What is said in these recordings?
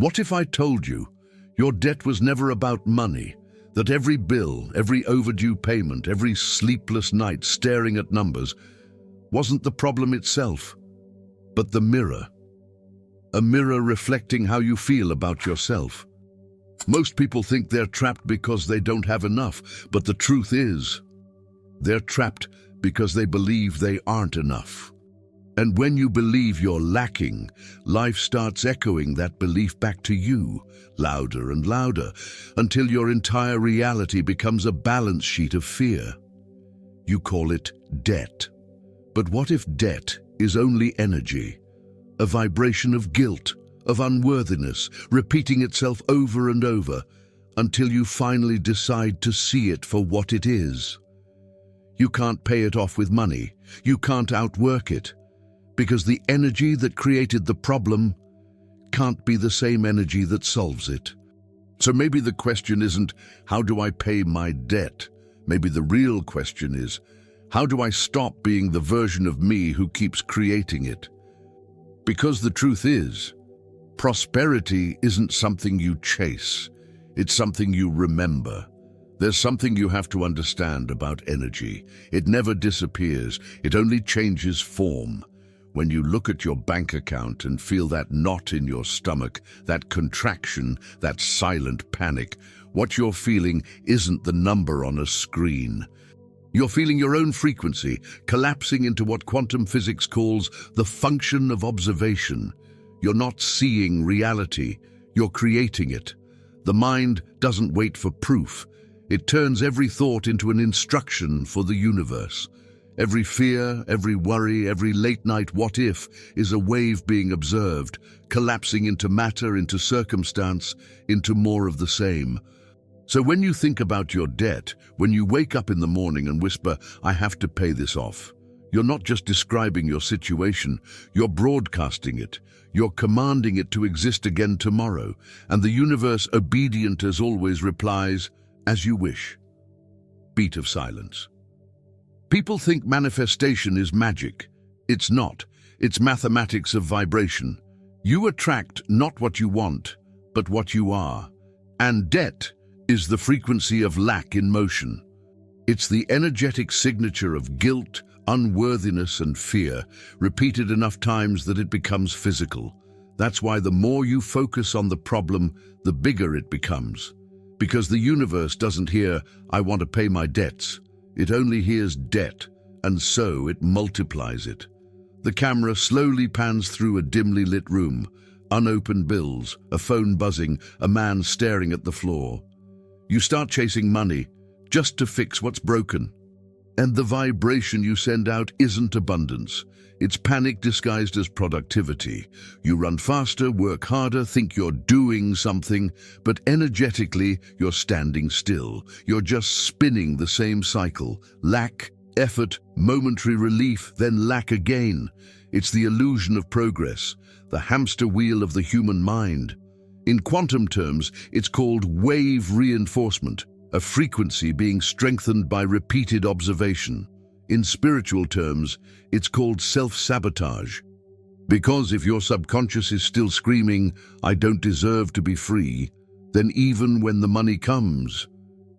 What if I told you your debt was never about money, that every bill, every overdue payment, every sleepless night staring at numbers wasn't the problem itself, but the mirror? A mirror reflecting how you feel about yourself. Most people think they're trapped because they don't have enough, but the truth is, they're trapped because they believe they aren't enough. And when you believe you're lacking, life starts echoing that belief back to you, louder and louder, until your entire reality becomes a balance sheet of fear. You call it debt. But what if debt is only energy, a vibration of guilt, of unworthiness, repeating itself over and over, until you finally decide to see it for what it is? You can't pay it off with money. You can't outwork it, because the energy that created the problem can't be the same energy that solves it. So maybe the question isn't, how do I pay my debt? Maybe the real question is, how do I stop being the version of me who keeps creating it? Because the truth is, prosperity isn't something you chase. It's something you remember. There's something you have to understand about energy. It never disappears. It only changes form. When you look at your bank account and feel that knot in your stomach, that contraction, that silent panic, what you're feeling isn't the number on a screen. You're feeling your own frequency, collapsing into what quantum physics calls the function of observation. You're not seeing reality, you're creating it. The mind doesn't wait for proof. It turns every thought into an instruction for the universe. Every fear, every worry, every late-night what-if is a wave being observed, collapsing into matter, into circumstance, into more of the same. So when you think about your debt, when you wake up in the morning and whisper, "I have to pay this off," you're not just describing your situation, you're broadcasting it. You're commanding it to exist again tomorrow, and the universe, obedient as always, replies, "As you wish." Beat of silence. People think manifestation is magic. It's not. It's mathematics of vibration. You attract not what you want, but what you are. And debt is the frequency of lack in motion. It's the energetic signature of guilt, unworthiness, and fear, repeated enough times that it becomes physical. That's why the more you focus on the problem, the bigger it becomes. Because the universe doesn't hear, "I want to pay my debts." It only hears debt, and so it multiplies it. The camera slowly pans through a dimly lit room, unopened bills, a phone buzzing, a man staring at the floor. You start chasing money just to fix what's broken. And the vibration you send out isn't abundance. It's panic disguised as productivity. You run faster, work harder, think you're doing something, but energetically you're standing still. You're just spinning the same cycle. Lack, effort, momentary relief, then lack again. It's the illusion of progress, the hamster wheel of the human mind. In quantum terms, it's called wave reinforcement, a frequency being strengthened by repeated observation. In spiritual terms, it's called self-sabotage. Because if your subconscious is still screaming, "I don't deserve to be free," then even when the money comes,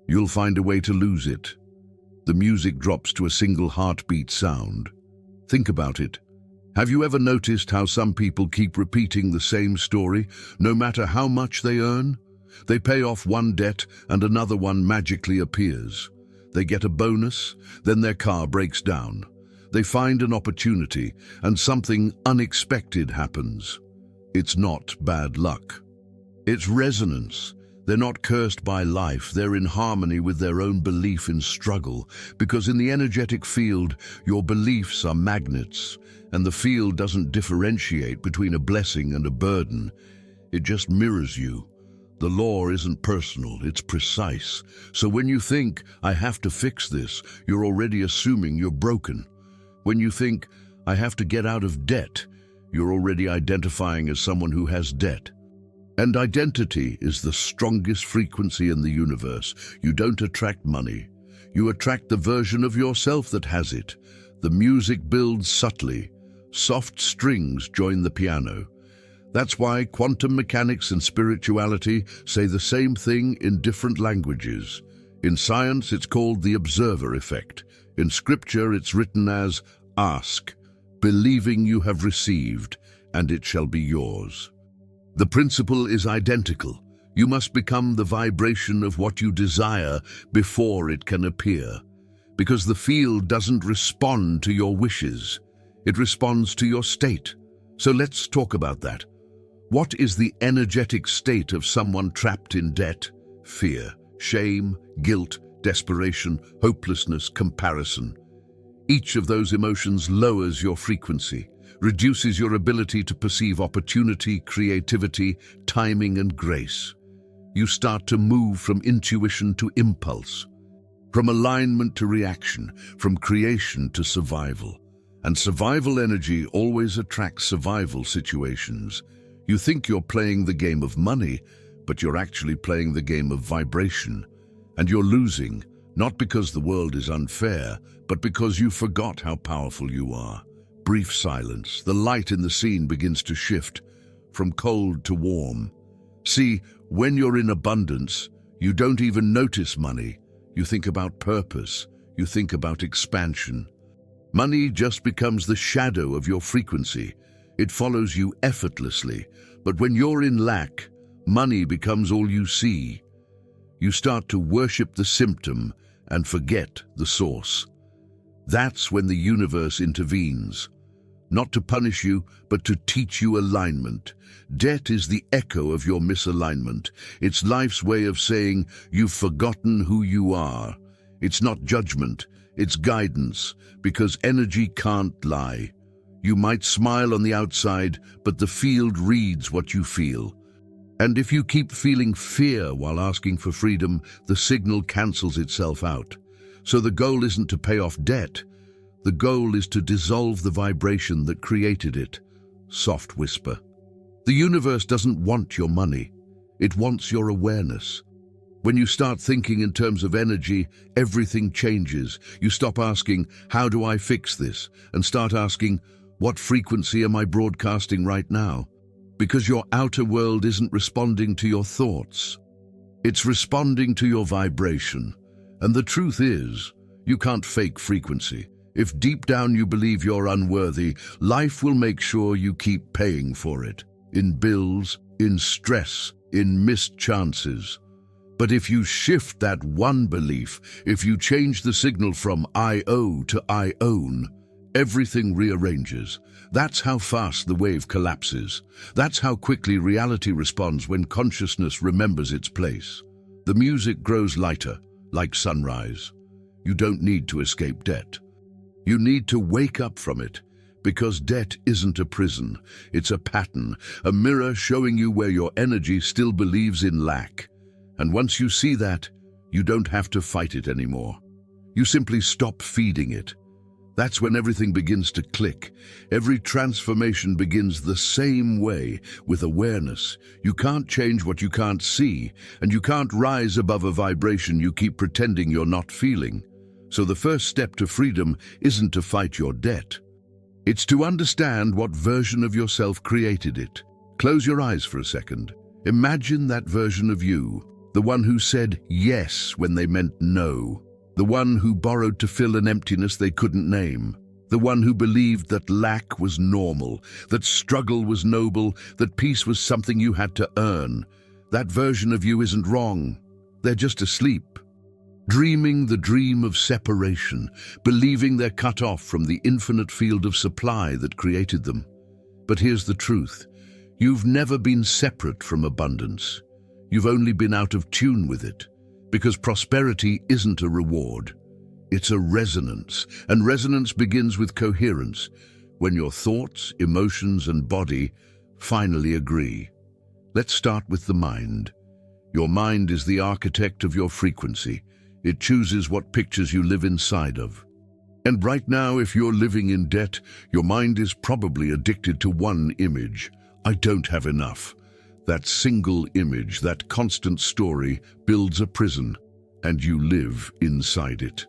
you'll find a way to lose it. The music drops to a single heartbeat sound. Think about it. Have you ever noticed how some people keep repeating the same story, no matter how much they earn? They pay off one debt and another one magically appears. They get a bonus, then their car breaks down. They find an opportunity, and something unexpected happens. It's not bad luck. It's resonance. They're not cursed by life, they're in harmony with their own belief in struggle, because in the energetic field, your beliefs are magnets, and the field doesn't differentiate between a blessing and a burden. It just mirrors you. The law isn't personal, it's precise. So when you think, "I have to fix this," you're already assuming you're broken. When you think, "I have to get out of debt," you're already identifying as someone who has debt. And identity is the strongest frequency in the universe. You don't attract money. You attract the version of yourself that has it. The music builds subtly. Soft strings join the piano. That's why quantum mechanics and spirituality say the same thing in different languages. In science, it's called the observer effect. In scripture, it's written as, "Ask, believing you have received, and it shall be yours." The principle is identical. You must become the vibration of what you desire before it can appear. Because the field doesn't respond to your wishes. It responds to your state. So let's talk about that. What is the energetic state of someone trapped in debt? Fear, shame, guilt, desperation, hopelessness, comparison. Each of those emotions lowers your frequency, reduces your ability to perceive opportunity, creativity, timing, and grace. You start to move from intuition to impulse, from alignment to reaction, from creation to survival. And survival energy always attracts survival situations. You think you're playing the game of money, but you're actually playing the game of vibration. And you're losing, not because the world is unfair, but because you forgot how powerful you are. Brief silence. The light in the scene begins to shift from cold to warm. See, when you're in abundance, you don't even notice money. You think about purpose. You think about expansion. Money just becomes the shadow of your frequency. It follows you effortlessly. But when you're in lack, money becomes all you see. You start to worship the symptom and forget the source. That's when the universe intervenes. Not to punish you, but to teach you alignment. Debt is the echo of your misalignment. It's life's way of saying you've forgotten who you are. It's not judgment, it's guidance, because energy can't lie. You might smile on the outside, but the field reads what you feel. And if you keep feeling fear while asking for freedom, the signal cancels itself out. So the goal isn't to pay off debt. The goal is to dissolve the vibration that created it. Soft whisper. The universe doesn't want your money. It wants your awareness. When you start thinking in terms of energy, everything changes. You stop asking, "How do I fix this?" and start asking, "What frequency am I broadcasting right now?" Because your outer world isn't responding to your thoughts. It's responding to your vibration. And the truth is, you can't fake frequency. If deep down you believe you're unworthy, life will make sure you keep paying for it. In bills, in stress, in missed chances. But if you shift that one belief, if you change the signal from "I owe" to "I own," everything rearranges. That's how fast the wave collapses. That's how quickly reality responds when consciousness remembers its place. The music grows lighter, like sunrise. You don't need to escape debt. You need to wake up from it, because debt isn't a prison. It's a pattern, a mirror showing you where your energy still believes in lack. And once you see that, you don't have to fight it anymore. You simply stop feeding it. That's when everything begins to click. Every transformation begins the same way, with awareness. You can't change what you can't see, and you can't rise above a vibration you keep pretending you're not feeling. So the first step to freedom isn't to fight your debt. It's to understand what version of yourself created it. Close your eyes for a second. Imagine that version of you, the one who said yes when they meant no. The one who borrowed to fill an emptiness they couldn't name. The one who believed that lack was normal, that struggle was noble, that peace was something you had to earn. That version of you isn't wrong. They're just asleep. Dreaming the dream of separation, believing they're cut off from the infinite field of supply that created them. But here's the truth. You've never been separate from abundance. You've only been out of tune with it. Because prosperity isn't a reward. It's a resonance, and resonance begins with coherence, when your thoughts, emotions, and body finally agree. Let's start with the mind. Your mind is the architect of your frequency. It chooses what pictures you live inside of. And right now, if you're living in debt, your mind is probably addicted to one image. I don't have enough. That single image, that constant story, builds a prison, and you live inside it.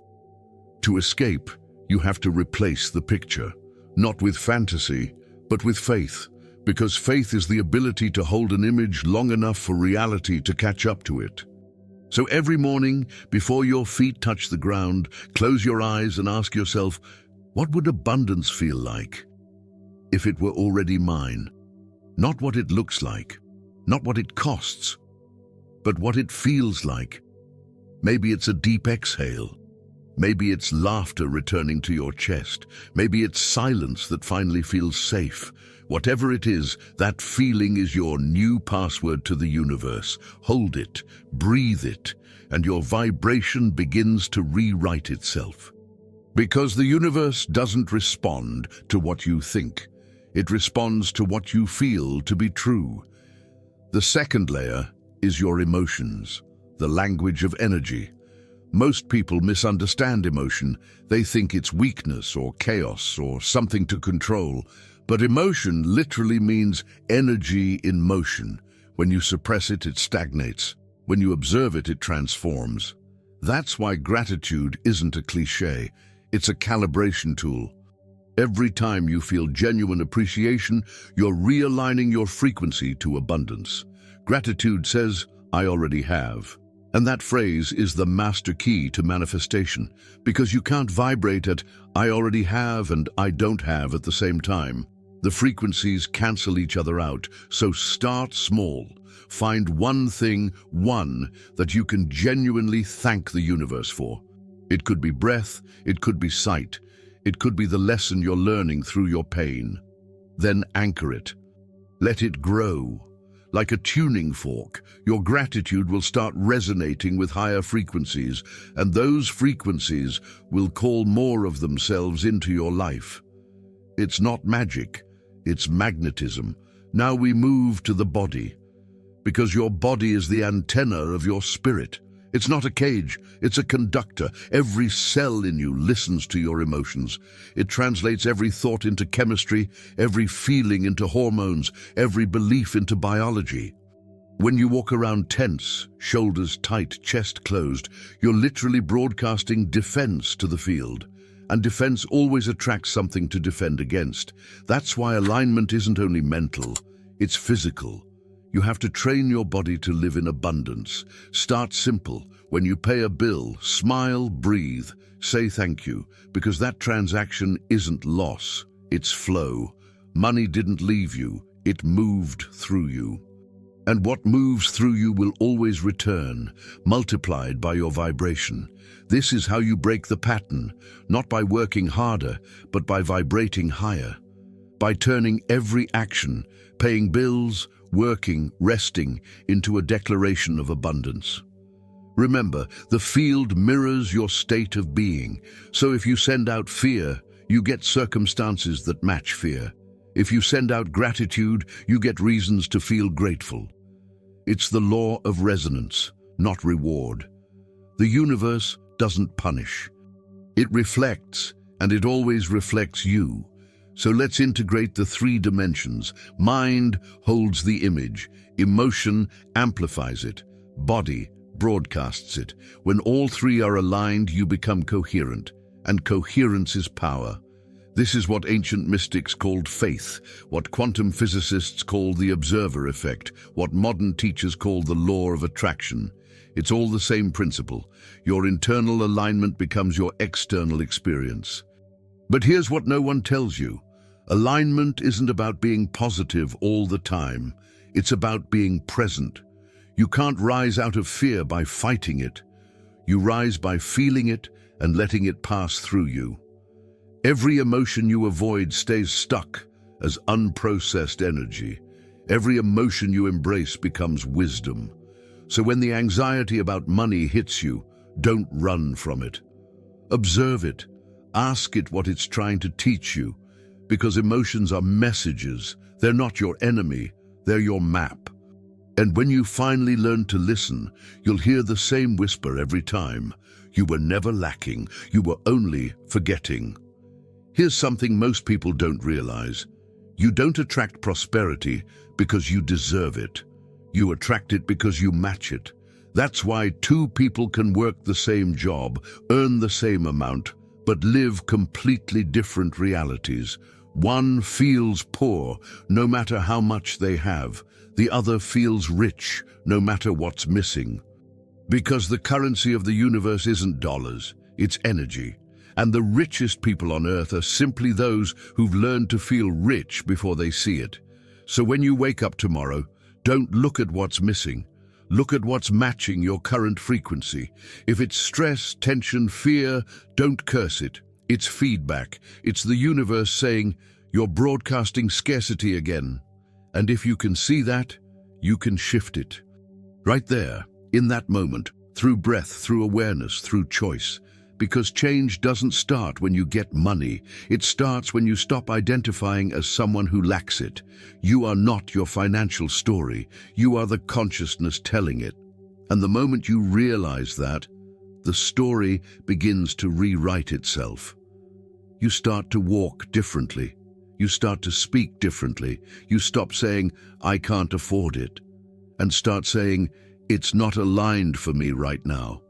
To escape, you have to replace the picture, not with fantasy, but with faith, Because faith is the ability to hold an image long enough for reality to catch up to it. So every morning, before your feet touch the ground, close your eyes and ask yourself, what would abundance feel like if it were already mine? Not what it looks like, not what it costs, but what it feels like. Maybe it's a deep exhale. Maybe it's laughter returning to your chest. Maybe it's silence that finally feels safe. Whatever it is, that feeling is your new password to the universe. Hold it, breathe it, and your vibration begins to rewrite itself. Because the universe doesn't respond to what you think. It responds to what you feel to be true. The second layer is your emotions, the language of energy. Most people misunderstand emotion. They think it's weakness or chaos or something to control. But emotion literally means energy in motion. When you suppress it, it stagnates. When you observe it, it transforms. That's why gratitude isn't a cliché. It's a calibration tool. Every time you feel genuine appreciation, you're realigning your frequency to abundance. Gratitude says, I already have. And that phrase is the master key to manifestation, because you can't vibrate at I already have and I don't have at the same time. The frequencies cancel each other out, so start small. Find one thing, that you can genuinely thank the universe for. It could be breath, it could be sight, it could be the lesson you're learning through your pain. Then anchor it. Let it grow. Like a tuning fork, your gratitude will start resonating with higher frequencies, and those frequencies will call more of themselves into your life. It's not magic, it's magnetism. Now we move to the body, because your body is the antenna of your spirit. It's not a cage, it's a conductor. Every cell in you listens to your emotions. It translates every thought into chemistry, every feeling into hormones, every belief into biology. When you walk around tense, shoulders tight, chest closed, you're literally broadcasting defense to the field. And defense always attracts something to defend against. That's why alignment isn't only mental, it's physical. You have to train your body to live in abundance. Start simple. When you pay a bill, smile, breathe, say thank you, because that transaction isn't loss, it's flow. Money didn't leave you, it moved through you. And what moves through you will always return, multiplied by your vibration. This is how you break the pattern, not by working harder, but by vibrating higher. By turning every action, paying bills, working, resting, into a declaration of abundance. Remember, the field mirrors your state of being, so if you send out fear, you get circumstances that match fear. If you send out gratitude, you get reasons to feel grateful. It's the law of resonance, not reward. The universe doesn't punish. It reflects, and it always reflects you. So let's integrate the three dimensions. Mind holds the image, emotion amplifies it, body broadcasts it. When all three are aligned, you become coherent, and coherence is power. This is what ancient mystics called faith, what quantum physicists call the observer effect, what modern teachers call the law of attraction. It's all the same principle. Your internal alignment becomes your external experience. But here's what no one tells you. Alignment isn't about being positive all the time. It's about being present. You can't rise out of fear by fighting it. You rise by feeling it and letting it pass through you. Every emotion you avoid stays stuck as unprocessed energy. Every emotion you embrace becomes wisdom. So when the anxiety about money hits you, don't run from it. Observe it. Ask it what it's trying to teach you, because emotions are messages. They're not your enemy, they're your map. And when you finally learn to listen, you'll hear the same whisper every time. You were never lacking, you were only forgetting. Here's something most people don't realize. You don't attract prosperity because you deserve it. You attract it because you match it. That's why two people can work the same job, earn the same amount, but live completely different realities. One feels poor, no matter how much they have. The other feels rich, no matter what's missing. Because the currency of the universe isn't dollars, it's energy. And the richest people on earth are simply those who've learned to feel rich before they see it. So when you wake up tomorrow, don't look at what's missing. Look at what's matching your current frequency. If it's stress, tension, fear, don't curse it. It's feedback. It's the universe saying, you're broadcasting scarcity again. And if you can see that, you can shift it. Right there, in that moment, through breath, through awareness, through choice. Because change doesn't start when you get money. It starts when you stop identifying as someone who lacks it. You are not your financial story. You are the consciousness telling it. And the moment you realize that, the story begins to rewrite itself. You start to walk differently. You start to speak differently. You stop saying, I can't afford it, and start saying, it's not aligned for me right now.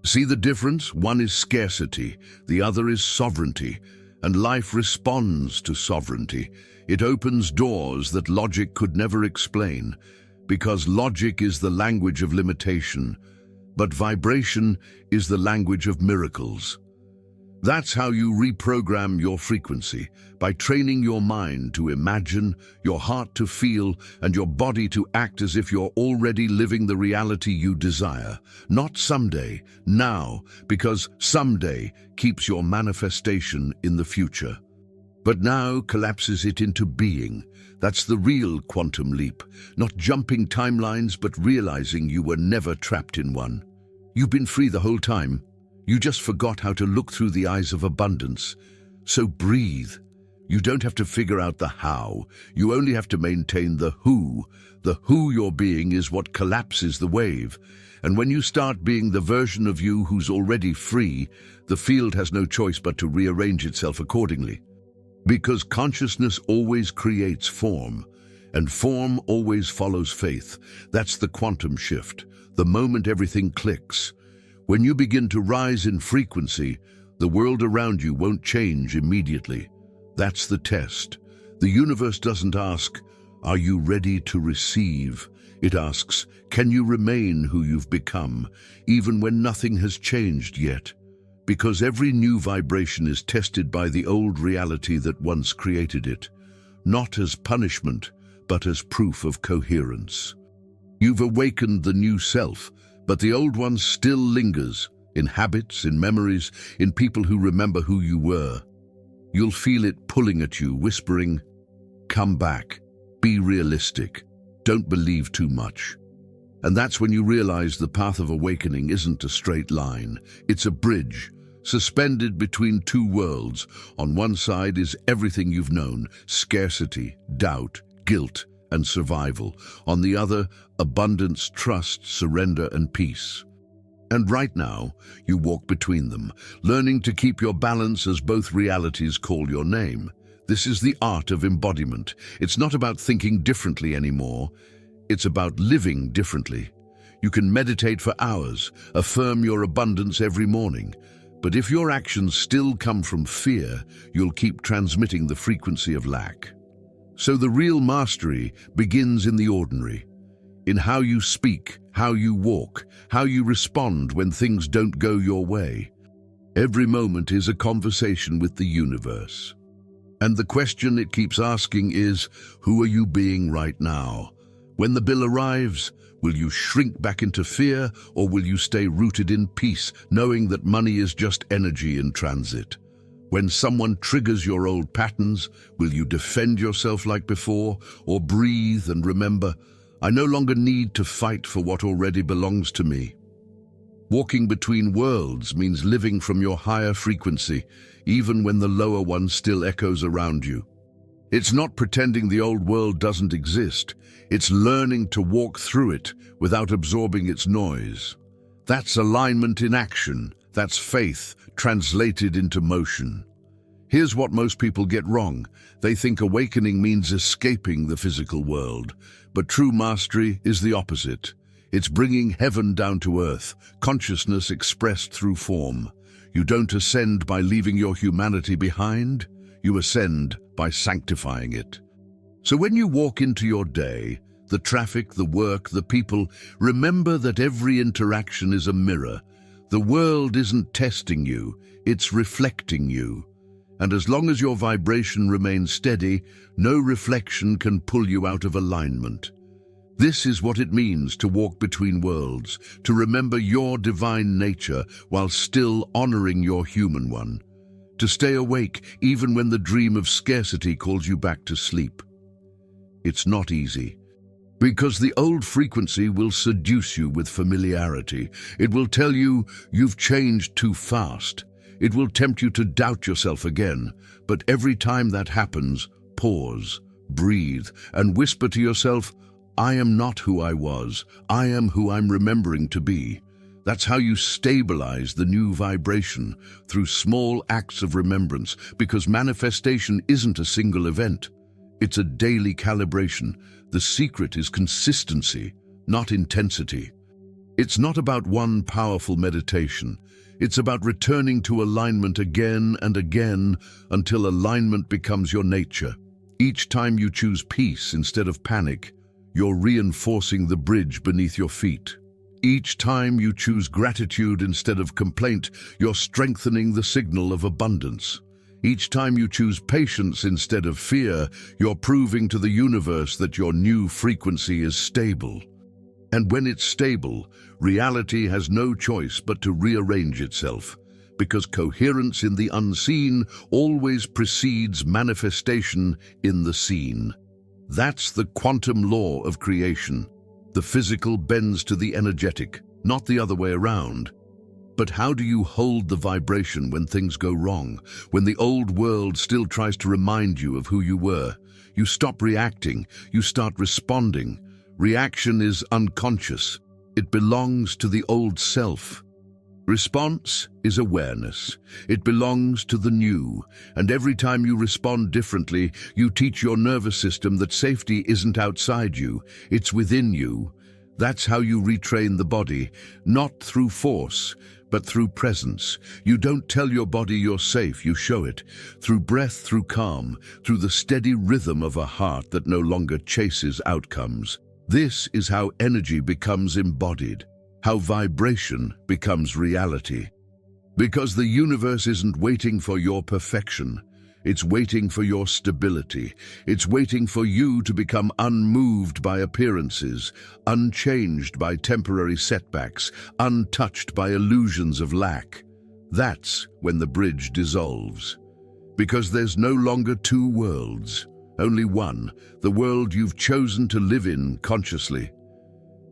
See the difference? One is scarcity, the other is sovereignty, and life responds to sovereignty. It opens doors that logic could never explain, because logic is the language of limitation, but vibration is the language of miracles. That's how you reprogram your frequency, by training your mind to imagine, your heart to feel, and your body to act as if you're already living the reality you desire. Not someday, now, because someday keeps your manifestation in the future. But now collapses it into being. That's the real quantum leap, not jumping timelines, but realizing you were never trapped in one. You've been free the whole time. You just forgot how to look through the eyes of abundance. So breathe. You don't have to figure out the how. You only have to maintain the who. The who you're being is what collapses the wave. And when you start being the version of you who's already free, the field has no choice but to rearrange itself accordingly. Because consciousness always creates form, and form always follows faith. That's the quantum shift, the moment everything clicks. When you begin to rise in frequency, the world around you won't change immediately. That's the test. The universe doesn't ask, are you ready to receive? It asks, can you remain who you've become, even when nothing has changed yet? Because every new vibration is tested by the old reality that once created it, not as punishment, but as proof of coherence. You've awakened the new self, but the old one still lingers, in habits, in memories, in people who remember who you were. You'll feel it pulling at you, whispering, come back, be realistic, don't believe too much. And that's when you realize the path of awakening isn't a straight line, it's a bridge, suspended between two worlds. On one side is everything you've known, scarcity, doubt, guilt, and survival. On the other, abundance, trust, surrender, and peace. And right now, you walk between them, learning to keep your balance as both realities call your name. This is the art of embodiment. It's not about thinking differently anymore. It's about living differently. You can meditate for hours, affirm your abundance every morning. But if your actions still come from fear, you'll keep transmitting the frequency of lack. So the real mastery begins in the ordinary, in how you speak, how you walk, how you respond when things don't go your way. Every moment is a conversation with the universe. And the question it keeps asking is, who are you being right now? When the bill arrives, will you shrink back into fear, or will you stay rooted in peace, knowing that money is just energy in transit? When someone triggers your old patterns, will you defend yourself like before, or breathe and remember, I no longer need to fight for what already belongs to me? Walking between worlds means living from your higher frequency, even when the lower one still echoes around you. It's not pretending the old world doesn't exist. It's learning to walk through it without absorbing its noise. That's alignment in action. That's faith translated into motion. Here's what most people get wrong. They think awakening means escaping the physical world, but true mastery is the opposite. It's bringing heaven down to earth, consciousness expressed through form. You don't ascend by leaving your humanity behind. You ascend by sanctifying it. So when you walk into your day, the traffic, the work, the people, remember that every interaction is a mirror. The world isn't testing you, it's reflecting you. And as long as your vibration remains steady, no reflection can pull you out of alignment. This is what it means to walk between worlds, to remember your divine nature while still honoring your human one. To stay awake even when the dream of scarcity calls you back to sleep. It's not easy, because the old frequency will seduce you with familiarity. It will tell you you've changed too fast. It will tempt you to doubt yourself again. But every time that happens, pause, breathe, and whisper to yourself, I am not who I was. I am who I'm remembering to be. That's how you stabilize the new vibration, through small acts of remembrance, because manifestation isn't a single event. It's a daily calibration. The secret is consistency, not intensity. It's not about one powerful meditation. It's about returning to alignment again and again until alignment becomes your nature. Each time you choose peace instead of panic, you're reinforcing the bridge beneath your feet. Each time you choose gratitude instead of complaint, you're strengthening the signal of abundance. Each time you choose patience instead of fear, you're proving to the universe that your new frequency is stable. And when it's stable, reality has no choice but to rearrange itself, because coherence in the unseen always precedes manifestation in the seen. That's the quantum law of creation. The physical bends to the energetic, not the other way around. But how do you hold the vibration when things go wrong, when the old world still tries to remind you of who you were? You stop reacting, you start responding. Reaction is unconscious. It belongs to the old self. Response is awareness. It belongs to the new. And every time you respond differently, you teach your nervous system that safety isn't outside you, it's within you. That's how you retrain the body, not through force, but through presence. You don't tell your body you're safe, you show it. Through breath, through calm, through the steady rhythm of a heart that no longer chases outcomes. This is how energy becomes embodied, how vibration becomes reality. Because the universe isn't waiting for your perfection. It's waiting for your stability. It's waiting for you to become unmoved by appearances, unchanged by temporary setbacks, untouched by illusions of lack. That's when the bridge dissolves. Because there's no longer two worlds, only one, the world you've chosen to live in consciously.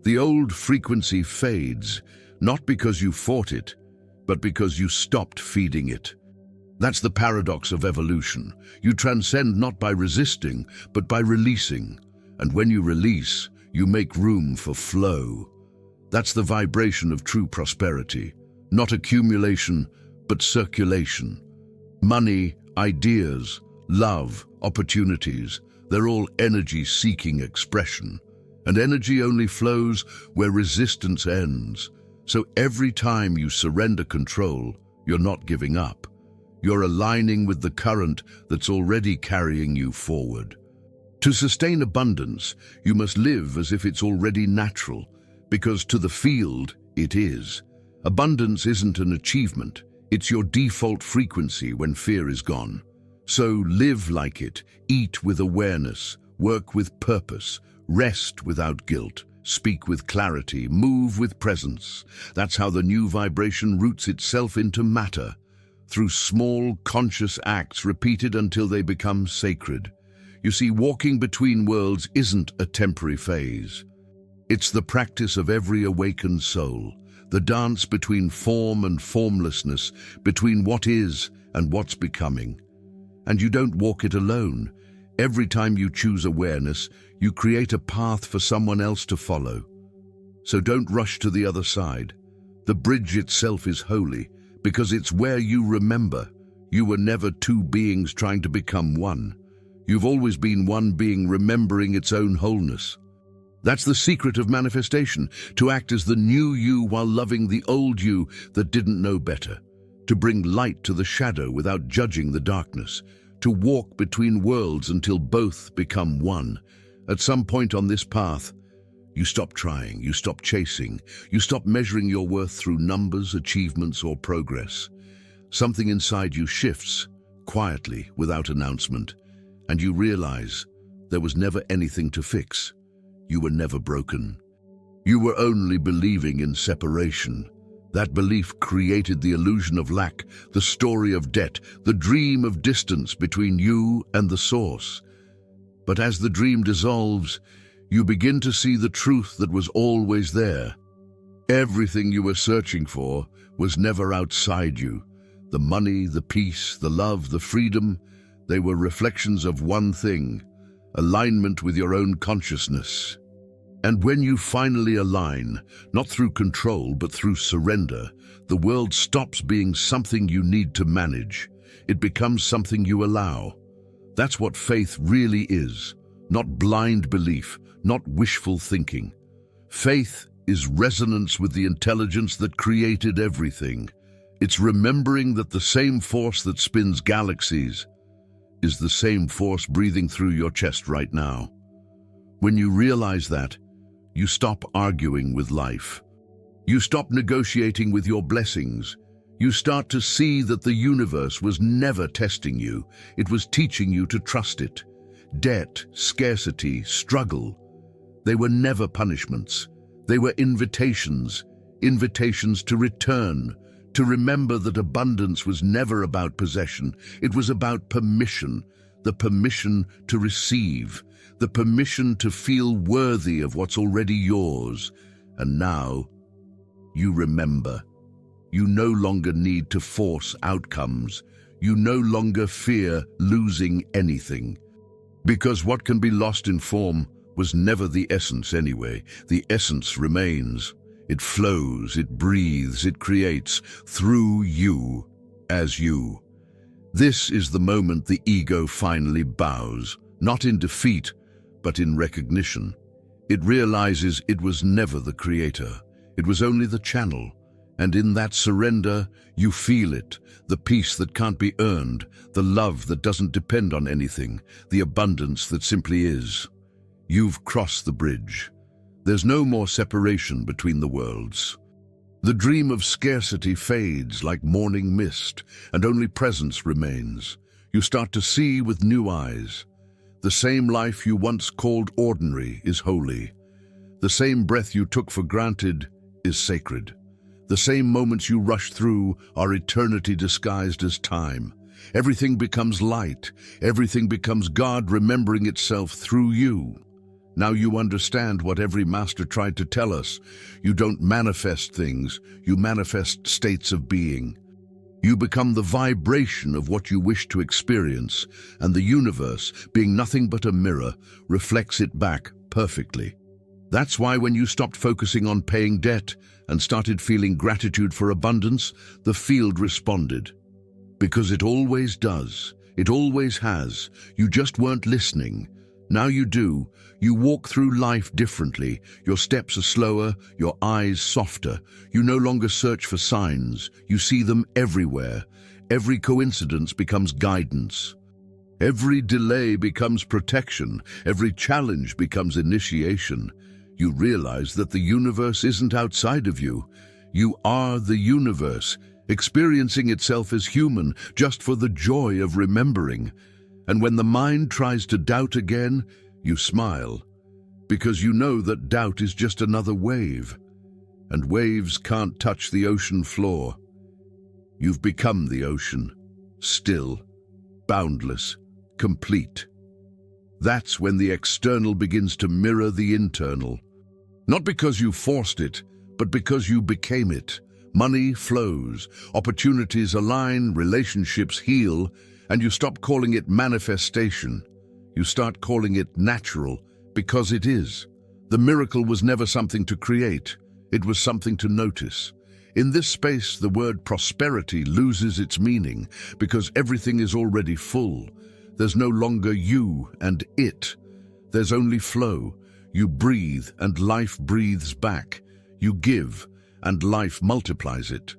The old frequency fades, not because you fought it, but because you stopped feeding it. That's the paradox of evolution. You transcend not by resisting, but by releasing. And when you release, you make room for flow. That's the vibration of true prosperity. Not accumulation, but circulation. Money, ideas, love, opportunities, they're all energy-seeking expression. And energy only flows where resistance ends. So every time you surrender control, you're not giving up. You're aligning with the current that's already carrying you forward. To sustain abundance, you must live as if it's already natural, because to the field, it is. Abundance isn't an achievement, it's your default frequency when fear is gone. So live like it, eat with awareness, work with purpose, rest without guilt, speak with clarity, move with presence. That's how the new vibration roots itself into matter, through small, conscious acts repeated until they become sacred. You see, walking between worlds isn't a temporary phase. It's the practice of every awakened soul, the dance between form and formlessness, between what is and what's becoming. And you don't walk it alone. Every time you choose awareness, you create a path for someone else to follow. So don't rush to the other side. The bridge itself is holy, because it's where you remember. You were never two beings trying to become one. You've always been one being remembering its own wholeness. That's the secret of manifestation, to act as the new you while loving the old you that didn't know better, to bring light to the shadow without judging the darkness, to walk between worlds until both become one. At some point on this path, you stop trying, you stop chasing, you stop measuring your worth through numbers, achievements, or progress. Something inside you shifts, quietly, without announcement, and you realize there was never anything to fix. You were never broken. You were only believing in separation. That belief created the illusion of lack, the story of debt, the dream of distance between you and the source. But as the dream dissolves, you begin to see the truth that was always there. Everything you were searching for was never outside you. The money, the peace, the love, the freedom, they were reflections of one thing: alignment with your own consciousness. And when you finally align, not through control but through surrender, the world stops being something you need to manage. It becomes something you allow. That's what faith really is, not blind belief, not wishful thinking. Faith is resonance with the intelligence that created everything. It's remembering that the same force that spins galaxies is the same force breathing through your chest right now. When you realize that, you stop arguing with life. You stop negotiating with your blessings. You start to see that the universe was never testing you. It was teaching you to trust it. Debt, scarcity, struggle, they were never punishments. They were invitations, invitations to return, to remember that abundance was never about possession. It was about permission, the permission to receive, the permission to feel worthy of what's already yours. And now, you remember. You no longer need to force outcomes. You no longer fear losing anything. Because what can be lost in form was never the essence anyway. The essence remains. It flows, it breathes, it creates through you, as you. This is the moment the ego finally bows, not in defeat, but in recognition. It realizes it was never the creator. It was only the channel. And in that surrender, you feel it, the peace that can't be earned, the love that doesn't depend on anything, the abundance that simply is. You've crossed the bridge. There's no more separation between the worlds. The dream of scarcity fades like morning mist, and only presence remains. You start to see with new eyes. The same life you once called ordinary is holy. The same breath you took for granted is sacred. The same moments you rush through are eternity disguised as time. Everything becomes light. Everything becomes God remembering itself through you. Now you understand what every master tried to tell us. You don't manifest things, you manifest states of being. You become the vibration of what you wish to experience, and the universe, being nothing but a mirror, reflects it back perfectly. That's why when you stopped focusing on paying debt and started feeling gratitude for abundance, the field responded. Because it always does. It always has. You just weren't listening. Now you do. You walk through life differently. Your steps are slower, your eyes softer. You no longer search for signs. You see them everywhere. Every coincidence becomes guidance. Every delay becomes protection. Every challenge becomes initiation. You realize that the universe isn't outside of you. You are the universe, experiencing itself as human just for the joy of remembering. And when the mind tries to doubt again, you smile, because you know that doubt is just another wave, and waves can't touch the ocean floor. You've become the ocean, still, boundless, complete. That's when the external begins to mirror the internal. Not because you forced it, but because you became it. Money flows, opportunities align, relationships heal, and you stop calling it manifestation. You start calling it natural, because it is. The miracle was never something to create. It was something to notice. In this space, the word prosperity loses its meaning because everything is already full. There's no longer you and it. There's only flow. You breathe and life breathes back. You give and life multiplies it.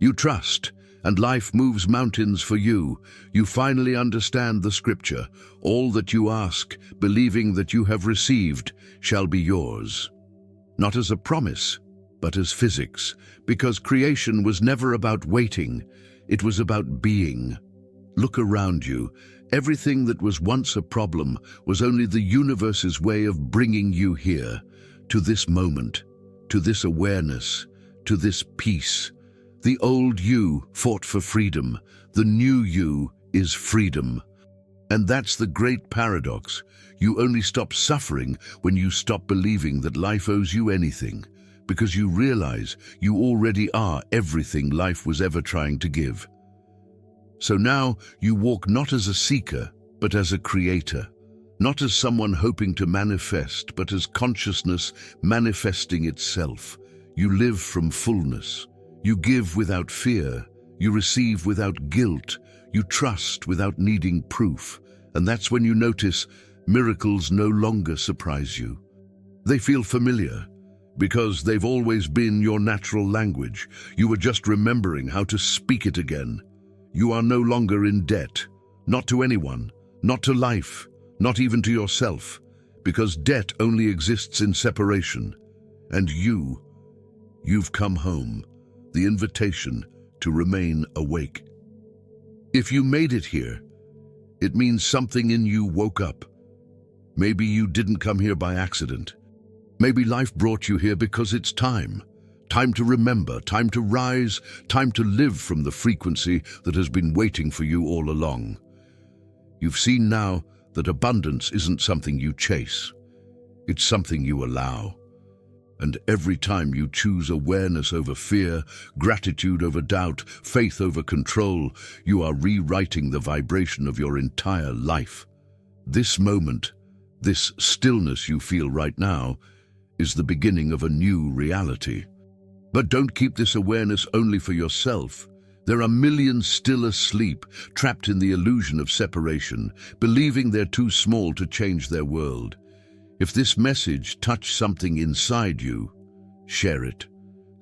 You trust and life moves mountains for you. You finally understand the scripture. All that you ask, believing that you have received, shall be yours. Not as a promise, but as physics, because creation was never about waiting, it was about being. Look around you. Everything that was once a problem was only the universe's way of bringing you here, to this moment, to this awareness, to this peace. The old you fought for freedom. The new you is freedom. And that's the great paradox. You only stop suffering when you stop believing that life owes you anything, because you realize you already are everything life was ever trying to give. So now you walk not as a seeker, but as a creator. Not as someone hoping to manifest, but as consciousness manifesting itself. You live from fullness. You give without fear. You receive without guilt. You trust without needing proof. And that's when you notice miracles no longer surprise you. They feel familiar, because they've always been your natural language. You were just remembering how to speak it again. You are no longer in debt, not to anyone, not to life, not even to yourself, because debt only exists in separation. And you've come home, the invitation to remain awake. If you made it here, it means something in you woke up. Maybe you didn't come here by accident. Maybe life brought you here because it's time. Time to remember, time to rise, time to live from the frequency that has been waiting for you all along. You've seen now that abundance isn't something you chase. It's something you allow. And every time you choose awareness over fear, gratitude over doubt, faith over control, you are rewriting the vibration of your entire life. This moment, this stillness you feel right now, is the beginning of a new reality. But don't keep this awareness only for yourself. There are millions still asleep, trapped in the illusion of separation, believing they're too small to change their world. If this message touched something inside you, share it.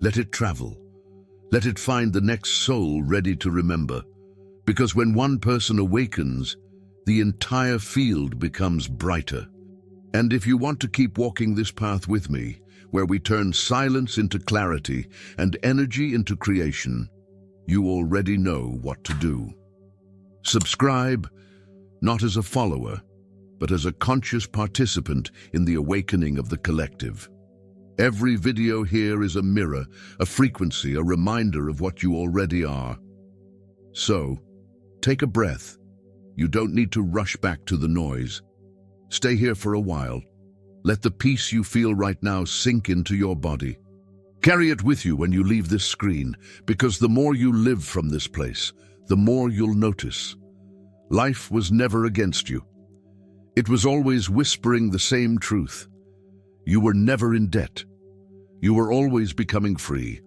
Let it travel. Let it find the next soul ready to remember. Because when one person awakens, the entire field becomes brighter. And if you want to keep walking this path with me, where we turn silence into clarity and energy into creation, you already know what to do. Subscribe, not as a follower, but as a conscious participant in the awakening of the collective. Every video here is a mirror, a frequency, a reminder of what you already are. So, take a breath. You don't need to rush back to the noise. Stay here for a while. Let the peace you feel right now sink into your body. Carry it with you when you leave this screen, because the more you live from this place, the more you'll notice. Life was never against you. It was always whispering the same truth. You were never in debt. You were always becoming free,